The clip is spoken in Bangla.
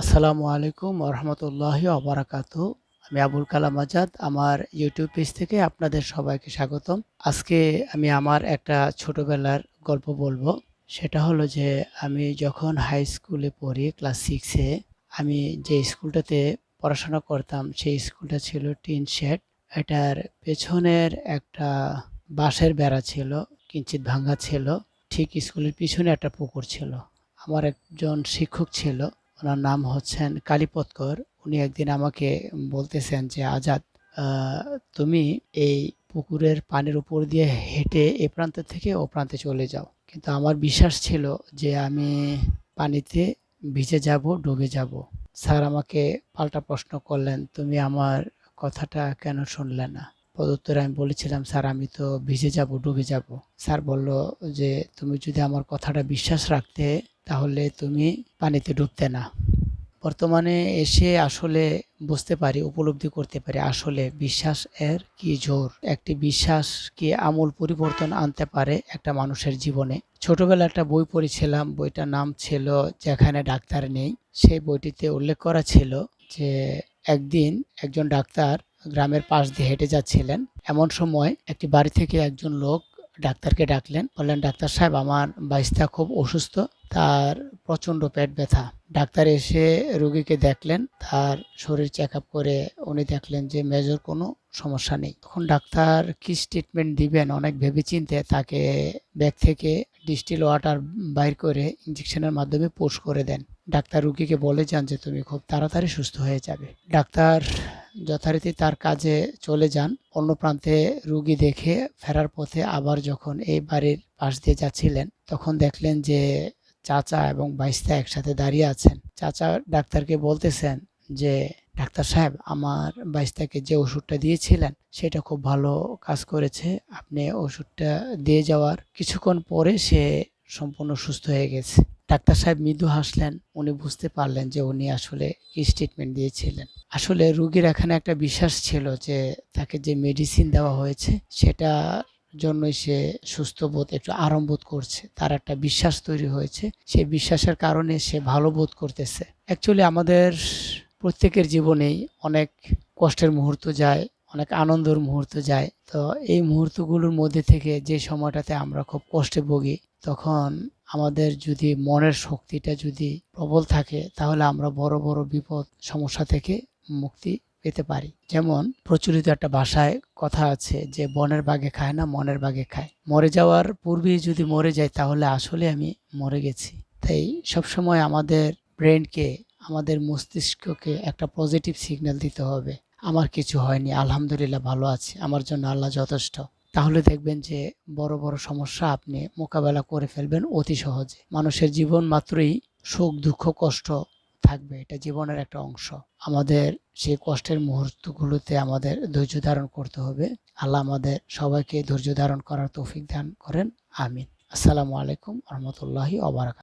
আসসালামু আলাইকুম ওরহমতুল্লাহি ওবারাকাতু। আমি আবুল কালাম আজাদ। আমার ইউটিউব পেজ থেকে আপনাদের সবাইকে স্বাগতম। আজকে আমি আমার একটা ছোটবেলার গল্প বলবো। সেটা হলো যে আমি যখন হাই স্কুলে পড়ি ক্লাস 6-এ, আমি যে স্কুলটাতে পড়াশোনা করতাম সেই স্কুলটা ছিল টিন শেড। এটার পেছনের একটা বাঁশের বেড়া ছিল, কিঞ্চিত ভাঙা ছিল। ঠিক স্কুলের পিছনে একটা পুকুর ছিল। আমার একজন শিক্ষক ছিল, ওনার নাম হচ্ছেন কালীপদকর। উনি একদিন আমাকে বলতেছেন যে আজাদ, আহ, তুমি এই পুকুরের পানির উপর দিয়ে হেঁটে এ প্রান্ত থেকে ও প্রান্তে চলে যাও। কিন্তু আমার বিশ্বাস ছিল যে আমি পানিতে ভিজে যাব, ডুবে যাব। স্যার আমাকে পাল্টা প্রশ্ন করলেন, তুমি আমার কথাটা কেন শুনলে না? পদুত্তরে আমি বলেছিলাম, স্যার আমি তো ভিজে যাব, ডুবে যাব। স্যার বলল যে তুমি যদি আমার কথাটা বিশ্বাস রাখতে তাহলে তুমি পানিতে ডুবতে না। বর্তমানে এসে আসলে বুঝতে পারি, উপলব্ধি করতে পারি আসলে বিশ্বাস এর কি জোর। একটি বিশ্বাস কি আমূল পরিবর্তন আনতে পারে একটা মানুষের জীবনে। ছোটবেলায় একটা বই পড়েছিলাম, বইটার নাম ছিল যেখানে ডাক্তার নেই। সেই বইটিতে উল্লেখ করা ছিল যে একদিন একজন ডাক্তার গ্রামের পাশ দিয়ে হেঁটে যাচ্ছিলেন। এমন সময় একটি বাড়ি থেকে একজন লোক ডাক্তারকে ডাকলেন, বললেন, ডাক্তার সাহেব, আমার বাইস্তা খুব অসুস্থ, তার প্রচণ্ড পেট ব্যথা। ডাক্তার এসে রোগীকে দেখলেন, তার শরীর চেক আপ করে উনি দেখলেন যে মেজর কোনো সমস্যা নেই। তখন ডাক্তার কি ট্রিটমেন্ট দিবেন অনেক ভেবেচিন্তে তাকে ব্যাগ থেকে ডিস্টিল ওয়াটার বাইর করে ইঞ্জেকশনের মাধ্যমে পুশ করে দেন। ডাক্তার রুগীকে বলে যান যে তুমি খুব তাড়াতাড়ি সুস্থ হয়ে যাবে। ডাক্তার যথারীতি তার কাজে চলে যান। অন্য প্রান্তে রুগী দেখে ফেরার পথে আবার যখন এই বাড়ির পাশ দিয়ে যাচ্ছিলেন, তখন দেখলেন যে চাচা এবং বাইস্তা একসাথে দাঁড়িয়ে আছেন। চাচা ডাক্তারকে বলতেছেন যে ডাক্তার সাহেব, আমার বাইস্তাকে যে ওষুধটা দিয়েছিলেন সেটা খুব ভালো কাজ করেছে। আপনি ওষুধটা দিয়ে যাওয়ার কিছুক্ষণ পরে সে সম্পূর্ণ সুস্থ হয়ে গেছে। ডাক্তার সাহেব মৃদু হাসলেন। উনি বুঝতে পারলেন যে উনি আসলে কি ট্রিটমেন্ট দিয়েছিলেন। আসলে রুগীর এখানে একটা বিশ্বাস ছিল যে তাকে যে মেডিসিন দেওয়া হয়েছে সেটা জন্যই সে সুস্থ বোধ, একটু আরাম বোধ করছে। তার একটা বিশ্বাস তৈরি হয়েছে, সেই বিশ্বাসের কারণে সে ভালো বোধ করতেছে। অ্যাকচুয়ালি আমাদের প্রত্যেকের জীবনেই অনেক কষ্টের মুহূর্ত যায়, অনেক আনন্দের মুহূর্ত যায়। তো এই মুহূর্তগুলোর মধ্যে থেকে যে সময়টাতে আমরা খুব কষ্টে ভুগি, তখন আমাদের যদি মনের শক্তিটা যদি প্রবল থাকে তাহলে আমরা বড় বড় বিপদ সমস্যা থেকে মুক্তি পেতে পারি। যেমন প্রচলিত একটা ভাষায় কথা আছে যে বনের বাঘে খায় না, মনের বাঘে খায়। মরে যাওয়ার পূর্বেই যদি মরে যাই তাহলে আসলে আমি মরে গেছি। তাই সবসময় আমাদের ব্রেনকে, আমাদের মস্তিষ্ককে একটা পজিটিভ সিগন্যাল দিতে হবে। আমার কিছু হয়নি, আলহামদুলিল্লাহ ভালো আছি, আমার জন্য আল্লাহ যথেষ্ট। তাহলে দেখবেন যে বড় বড় সমস্যা আপনি মোকাবেলা করে ফেলবেন অতি সহজে। মানুষের জীবন মাত্রই সুখ, দুঃখ, কষ্ট থাকবে, এটা জীবনের একটা অংশ। আমাদের সেই কষ্টের মুহূর্তগুলোতে আমাদের ধৈর্য ধারণ করতে হবে। আল্লাহ আমাদের সবাইকে ধৈর্য ধারণ করার তৌফিক দান করেন। আমিন। আসসালামু আলাইকুম রহমতুল্লাহি ওয়া বারাকাতুহু।